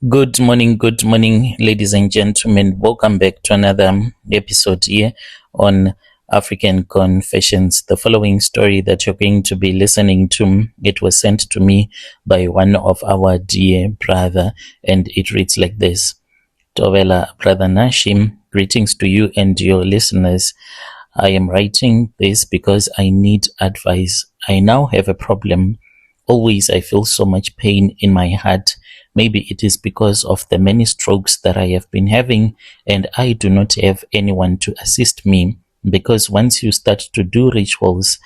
Good morning, ladies and gentlemen. Welcome back to another episode here on African Confessions. The following story that you're going to be listening to, it was sent to me by one of our dear brother, and it reads like this. Tovela, Brother Nashim, greetings to you and your listeners. I am writing this because I need advice. I now have a problem. Always I feel so much pain in my heart. Maybe it is because of the many strokes that I have been having, and I do not have anyone to assist me. Because once you start to do rituals,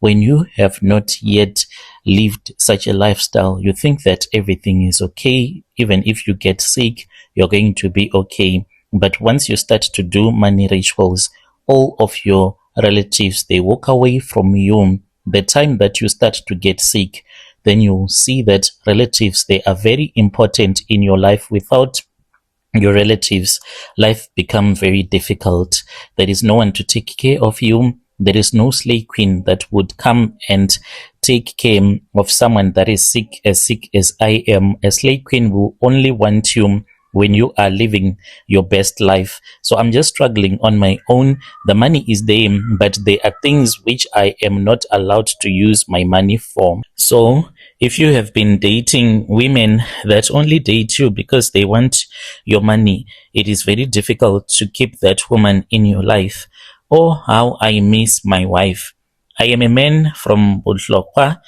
when you have not yet lived such a lifestyle, you think that everything is okay. Even if you get sick, you're going to be okay. But once you start to do money rituals, all of your relatives, they walk away from you. The time that you start to get sick, then you see that relatives, they are very important in your life. Without your relatives, life becomes very difficult. There is no one to take care of you. There is no slave queen that would come and take care of someone that is sick as I am. A slave queen will only want you when you are living your best life. So I'm just struggling on my own. The money is there, but there are things which I am not allowed to use my money for. So if you have been dating women that only date you because they want your money, it is very difficult to keep that woman in your life. Oh, how I miss my wife. I am a man from Botlokwa,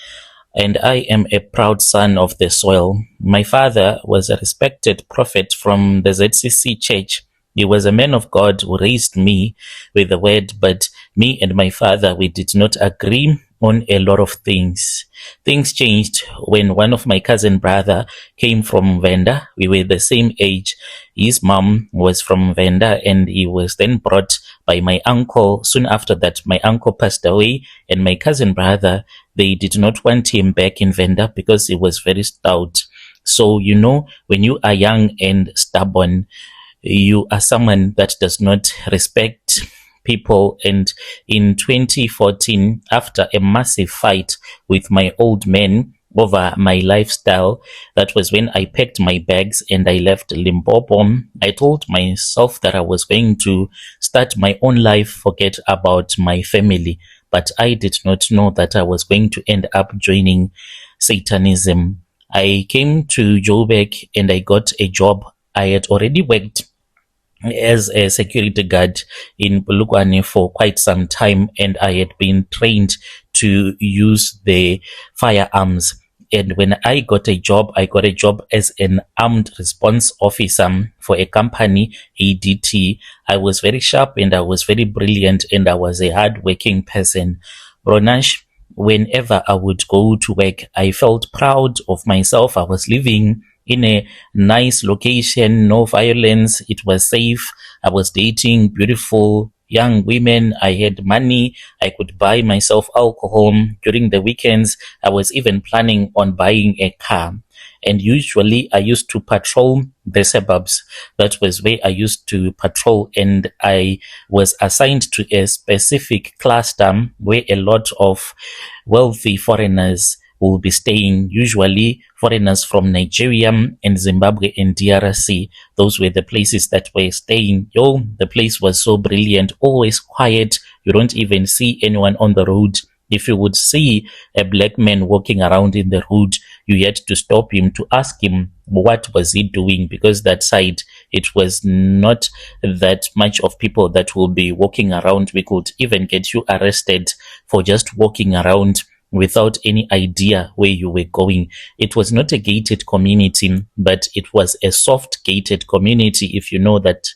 and I am a proud son of the soil. My father was a respected prophet from the ZCC church. He was a man of God who raised me with the word, but me and my father, we did not agree on a lot of things. Things changed when one of my cousin brother came from Venda. We were the same age. His mom was from Venda, and he was then brought by my uncle. Soon after that, my uncle passed away, and my cousin brother, they did not want him back in Venda because he was very stout. So, when you are young and stubborn, you are someone that does not respect people. And in 2014, after a massive fight with my old man over my lifestyle, that was when I packed my bags and I left Limpopo. I told myself that I was going to start my own life, forget about my family. But I did not know that I was going to end up joining Satanism. I came to Joburg and I got a job. I had already worked as a security guard in Botlokwa for quite some time, and I had been trained to use the firearms. And when I got a job as an armed response officer for a company, ADT. I was very sharp and I was very brilliant and I was a hard-working person. Ronash, whenever I would go to work, I felt proud of myself. I was living in a nice location, no violence. It was safe. I was dating beautiful young women. I had money. I could buy myself alcohol during the weekends. I was even planning on buying a car. And usually I used to patrol the suburbs. That was where I used to patrol. And I was assigned to a specific cluster where a lot of wealthy foreigners will be staying, usually foreigners from Nigeria and Zimbabwe and DRC. Those were the places that were staying. The place was so brilliant, always quiet. You don't even see anyone on the road. If you would see a black man walking around in the road, you had to stop him to ask him what was he doing, because that side, it was not that much of people that will be walking around. We could even get you arrested for just walking around without any idea where you were going. It was not a gated community, but it was a soft gated community. If you know that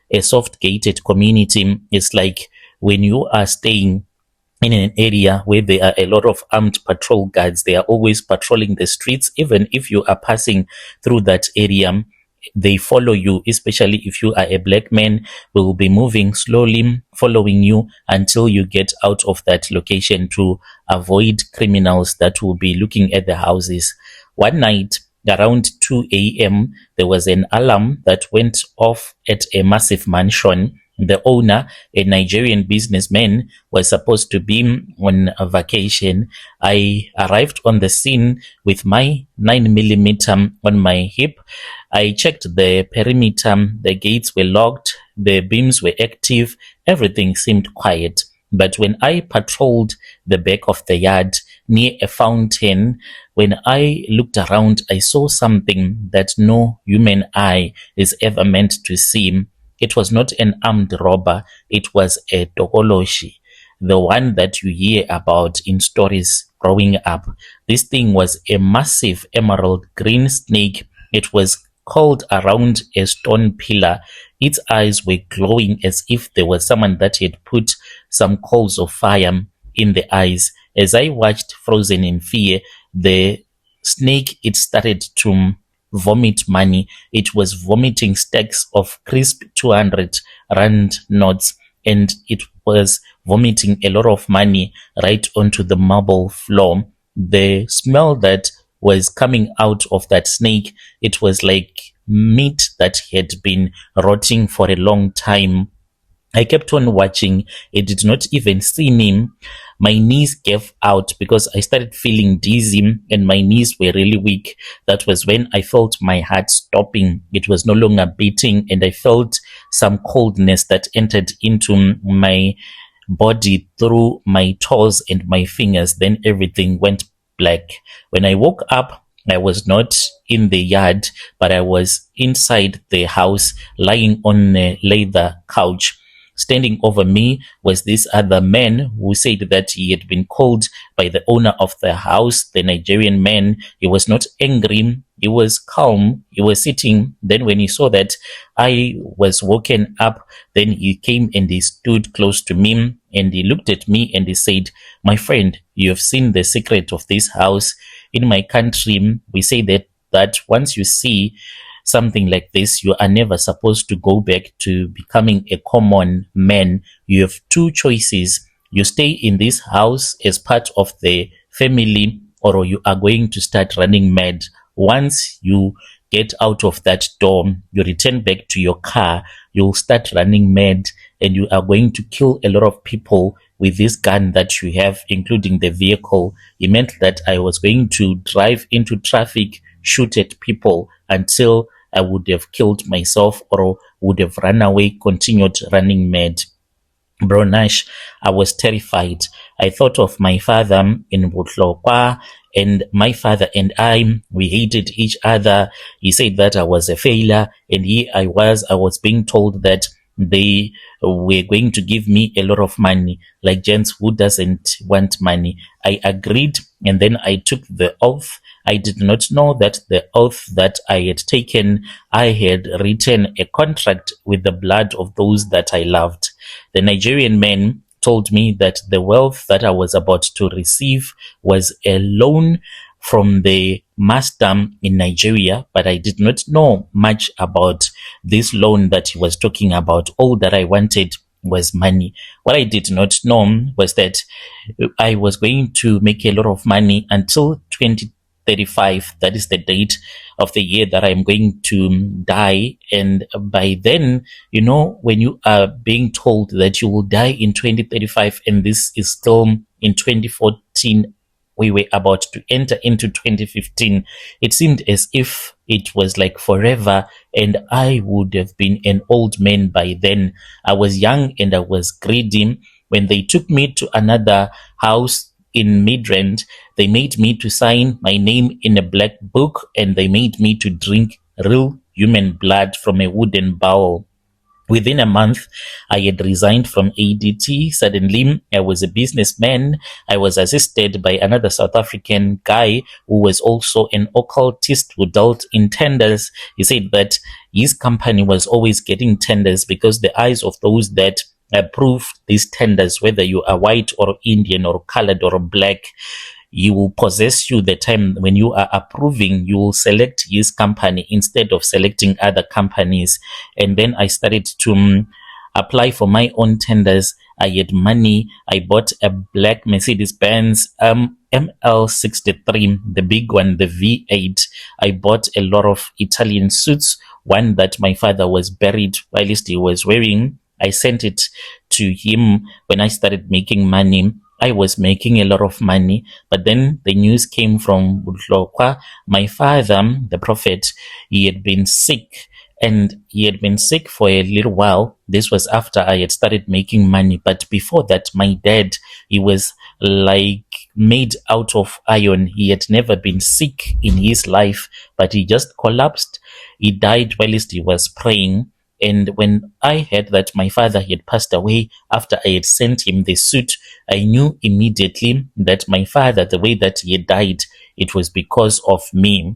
a soft gated community is like when you are staying in an area where there are a lot of armed patrol guards. They are always patrolling the streets. Even if you are passing through that area, they follow you, especially if you are a black man. We will be moving slowly, following you until you get out of that location to avoid criminals that will be looking at the houses. One night, around 2 a.m., there was an alarm that went off at a massive mansion. The owner, a Nigerian businessman, was supposed to be on a vacation. I arrived on the scene with my 9mm on my hip. I checked the perimeter. The gates were locked. The beams were active. Everything seemed quiet. But when I patrolled the back of the yard near a fountain, when I looked around, I saw something that no human eye is ever meant to see. It was not an armed robber. It was a tokoloshi, the one that you hear about in stories growing up. This thing was a massive emerald green snake. It was coiled around a stone pillar. Its eyes were glowing as if there was someone that had put some coals of fire in the eyes. As I watched, frozen in fear, the snake, it started to vomit money. It was vomiting stacks of crisp 200 rand notes, and it was vomiting a lot of money right onto the marble floor. The smell that was coming out of that snake, it was like meat that had been rotting for a long time. I kept on watching. It did not even see me. My knees gave out because I started feeling dizzy and my knees were really weak. That was when I felt my heart stopping. It was no longer beating, and I felt some coldness that entered into my body through my toes and my fingers. Then everything went black. When I woke up, I was not in the yard, but I was inside the house, lying on a leather couch. Standing over me was this other man who said that he had been called by the owner of the house, the Nigerian man. He was not angry. He was calm. He was sitting. Then when he saw that I was woken up, then he came and he stood close to me and he looked at me and he said, "My friend, you have seen the secret of this house. In my country, we say that once you see something like this, you are never supposed to go back to becoming a common man. You have two choices. You stay in this house as part of the family, or you are going to start running mad. Once you get out of that door, you return back to your car, you'll start running mad, and you are going to kill a lot of people with this gun that you have, including the vehicle." It meant that I was going to drive into traffic, shoot at people until I would have killed myself or would have run away, continued running mad. Bro Nash, I was terrified. I thought of my father in Botlokwa, and my father and I, we hated each other. He said that I was a failure, and here I was being told that they were going to give me a lot of money. Like, gents, who doesn't want money? I agreed, and then I took the oath. I did not know that the oath that I had taken, I had written a contract with the blood of those that I loved. The Nigerian man told me that the wealth that I was about to receive was a loan from the master in Nigeria, but I did not know much about this loan that he was talking about. All that I wanted was money. What I did not know was that I was going to make a lot of money until 2035. That is the date of the year that I'm going to die. And by then, you know, when you are being told that you will die in 2035 and this is still in 2014, we were about to enter into 2015, it seemed as if it was like forever, and I would have been an old man by then. I was young and I was greedy. When they took me to another house in Midrand, they made me to sign my name in a black book, and they made me to drink real human blood from a wooden bowl. Within a month, I had resigned from ADT. Suddenly, I was a businessman. I was assisted by another South African guy who was also an occultist who dealt in tenders. He said that his company was always getting tenders because the eyes of those that approve these tenders, whether you are white or Indian or colored or black, you will possess you the time when you are approving, you will select his company instead of selecting other companies. And then I started to apply for my own tenders. I had money. I bought a black Mercedes-Benz ML63, the big one, the V8. I bought a lot of Italian suits, one that my father was buried whilst he was wearing I sent it to him when I started making money. I was making a lot of money, but then the news came from Botlokwa. My father, the prophet, he had been sick, and he had been sick for a little while. This was after I had started making money. But before that, my dad, he was like made out of iron. He had never been sick in his life, but he just collapsed. He died whilst he was praying. And when I heard that my father had passed away after I had sent him the suit, I knew immediately that my father, the way that he had died, it was because of me.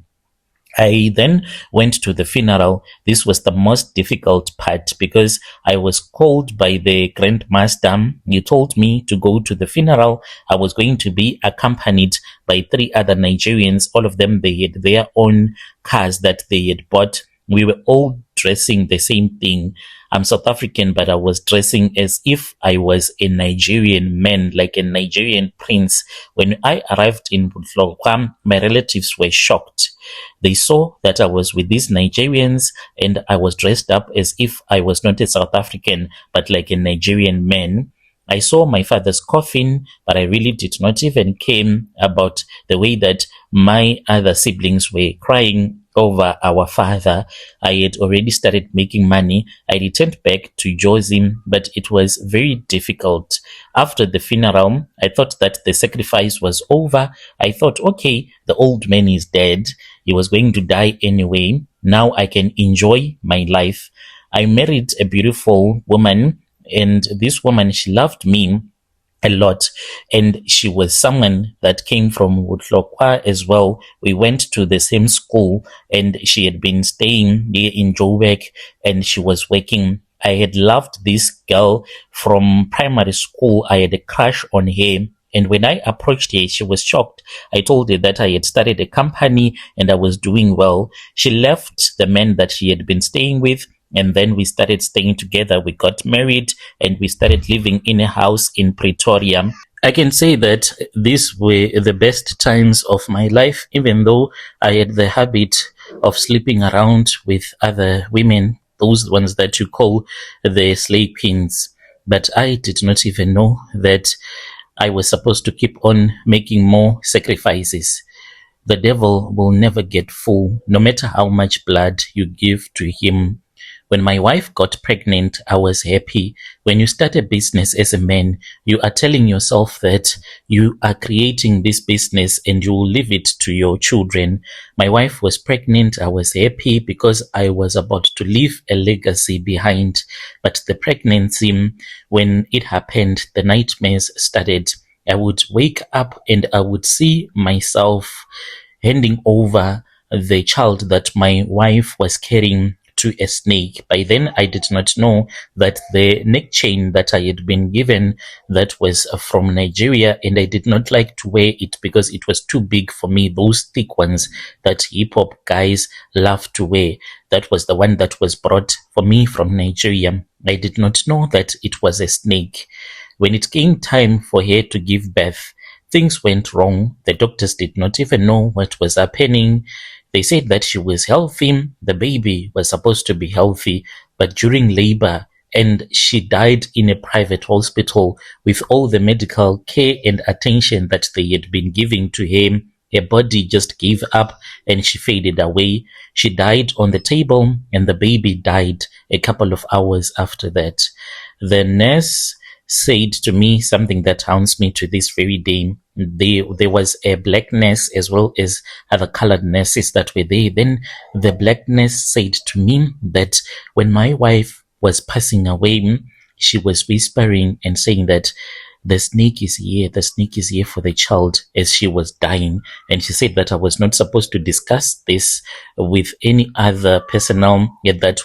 I then went to the funeral. This was the most difficult part because I was called by the grandmaster. He told me to go to the funeral. I was going to be accompanied by three other Nigerians. All of them, they had their own cars that they had bought. We were all dressing the same thing. I'm South African, but I was dressing as if I was a Nigerian man, like a Nigerian prince. When I arrived in Botlokwa, my relatives were shocked. They saw that I was with these Nigerians and I was dressed up as if I was not a South African, but like a Nigerian man. I saw my father's coffin, but I really did not even care about the way that my other siblings were crying over our father. I had already started making money. I returned back to Josie, but it was very difficult. After the funeral, I thought that the sacrifice was over. I thought, okay, the old man is dead. He was going to die anyway. Now I can enjoy my life. I married a beautiful woman, and this woman, she loved me a lot, and she was someone that came from Botlokwa as well. We went to the same school, and she had been staying here in Joburg, and she was working. I had loved this girl from primary school. I had a crush on her. And when I approached her, she was shocked. I told her that I had started a company and I was doing well. She left the man that she had been staying with, and then we started staying together. We got married and we started living in a house in Pretoria. I can say that these were the best times of my life, even though I had the habit of sleeping around with other women, those ones that you call the slave queens. But I did not even know that I was supposed to keep on making more sacrifices. The devil will never get full, no matter how much blood you give to him. When my wife got pregnant, I was happy. When you start a business as a man, you are telling yourself that you are creating this business and you will leave it to your children. My wife was pregnant. I was happy because I was about to leave a legacy behind. But the pregnancy, when it happened, the nightmares started. I would wake up and I would see myself handing over the child that my wife was carrying to a snake. By then, I did not know that the neck chain that I had been given, that was from Nigeria, and I did not like to wear it because it was too big for me. Those thick ones that hip hop guys love to wear. That was the one that was brought for me from Nigeria. I did not know that it was a snake. When it came time for her to give birth, things went wrong. The doctors did not even know what was happening. They said that she was healthy. The baby was supposed to be healthy, but during labor, and she died in a private hospital with all the medical care and attention that they had been giving to her. Her body just gave up and she faded away. She died on the table and the baby died a couple of hours after that. The nurse said to me something that haunts me to this very day. There was a black nurse as well as other colored nurses that were there. Then the black nurse said to me that when my wife was passing away, she was whispering and saying that the snake is here, the snake is here for the child, as she was dying. And she said that I was not supposed to discuss this with any other personnel at that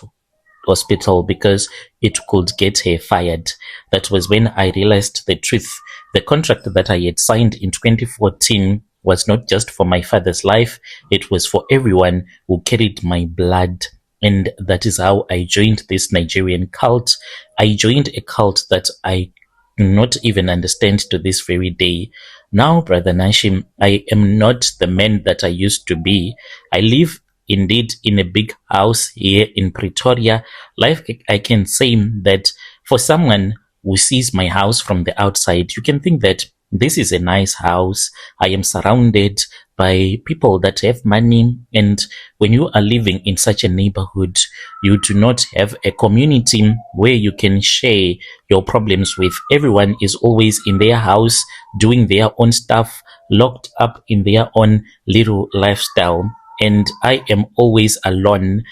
hospital because it could get her fired. That was when I realized the truth. The contract that I had signed in 2014 was not just for my father's life, it was for everyone who carried my blood. And that is how I joined this Nigerian cult. I joined a cult that I do not even understand to this very day. Now, Brother Nashim, I am not the man that I used to be. I live indeed in a big house here in Pretoria. Life, I can say that For someone who sees my house from the outside, you can think that this is a nice house. I am surrounded by people that have money. And when you are living in such a neighborhood, you do not have a community where you can share your problems with. Everyone is always in their house doing their own stuff, locked up in their own little lifestyle. And I am always alone.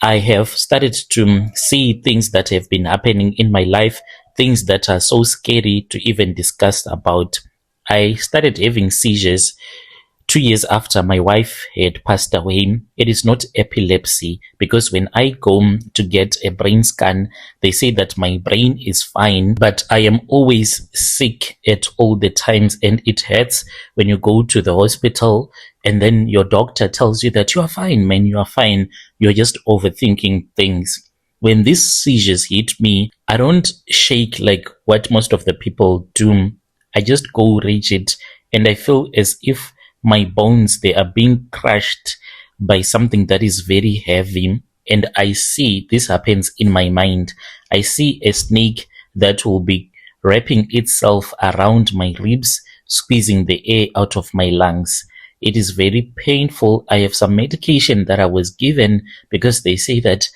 I have started to see things that have been happening in my life, things that are so scary to even discuss about. I started having seizures 2 years after my wife had passed away. It is not epilepsy, because when I go to get a brain scan, they say that my brain is fine, but I am always sick at all the times, and it hurts when you go to the hospital and then your doctor tells you that you are fine, man, you are fine. You're just overthinking things. When these seizures hit me, I don't shake like what most of the people do. I just go rigid, and I feel as if my bones, they are being crushed by something that is very heavy. And I see this happens in my mind. I see a snake that will be wrapping itself around my ribs, squeezing the air out of my lungs. It is very painful. I have some medication that I was given because they say that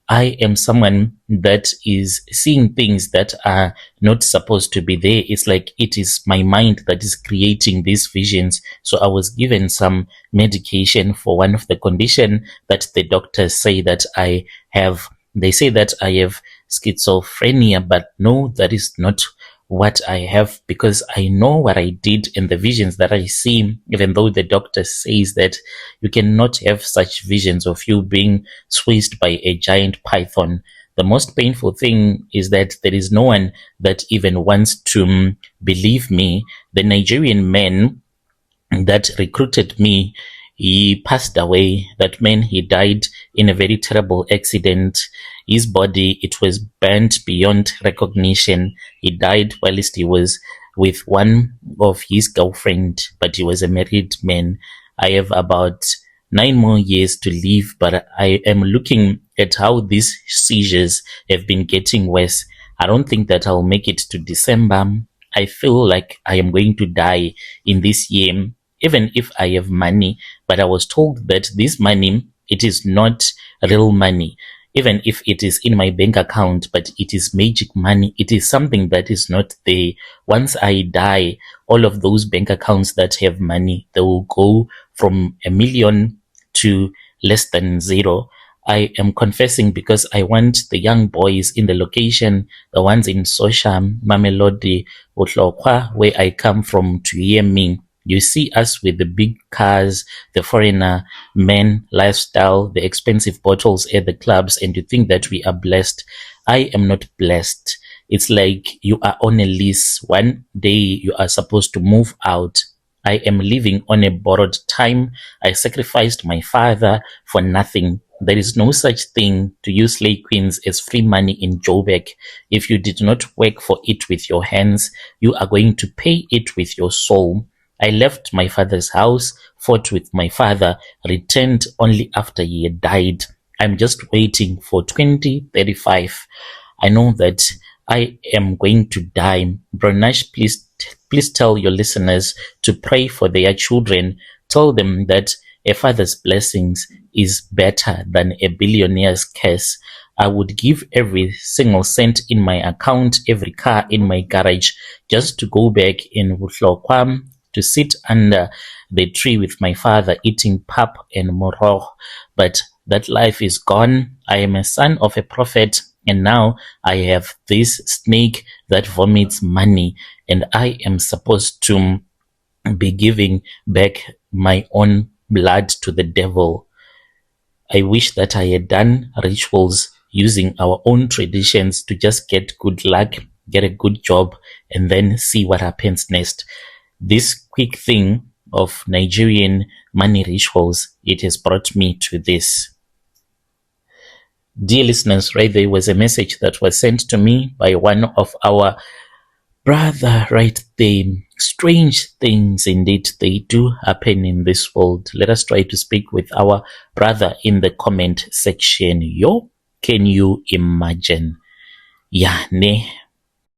I am someone that is seeing things that are not supposed to be there. It's like it is my mind that is creating these visions. So I was given some medication for one of the condition that the doctors say that I have. They say that I have schizophrenia, but no, that is not what I have, because I know what I did and the visions that I see, even though the doctor says that you cannot have such visions of you being squeezed by a giant python. The most painful thing is that there is no one that even wants to believe me. The Nigerian man that recruited me, he passed away. That man, he died in a very terrible accident. His body, it was burnt beyond recognition. He died whilst he was with one of his girlfriend, but he was a married man. I have about 9 more years to live, but I am looking at how these seizures have been getting worse. I don't think that I'll make it to December. I feel like I am going to die in this year, even if I have money. But I was told that this money, it is not real money. Even if it is in my bank account, but it is magic money. It is something that is not there. Once I die, all of those bank accounts that have money, they will go from 1 million to less than zero. I am confessing because I want the young boys in the location, the ones in Sosha, Mamelodi, Botlokwa, where I come from, to hear me. You see us with the big cars, the foreigner men lifestyle, the expensive bottles at the clubs, and you think that we are blessed. I am not blessed. It's like you are on a lease. One day you are supposed to move out. I am living on a borrowed time. I sacrificed my father for nothing. There is no such thing to use slave queens as free money in Joburg. If you did not work for it with your hands, you are going to pay it with your soul. I left my father's house, fought with my father, returned only after he had died. I'm just waiting for 2035. I know that I am going to die. Bronash, please tell your listeners to pray for their children. Tell them that a father's blessings is better than a billionaire's curse. I would give every single cent in my account, every car in my garage, just to go back in Botlokwa, to sit under the tree with my father eating pap and moroh. But that life is gone. I am a son of a prophet, and now I have this snake that vomits money, and I am supposed to be giving back my own blood to the devil. I wish that I had done rituals using our own traditions to just get good luck, get a good job, and then see what happens next. This quick thing of Nigerian money rituals, it has brought me to this. Dear listeners, right, there was a message that was sent to me by one of our brother right there. Strange things indeed, they do happen in this world. Let us try to speak with our brother in the comment section. Yo, can you imagine? yeah, ne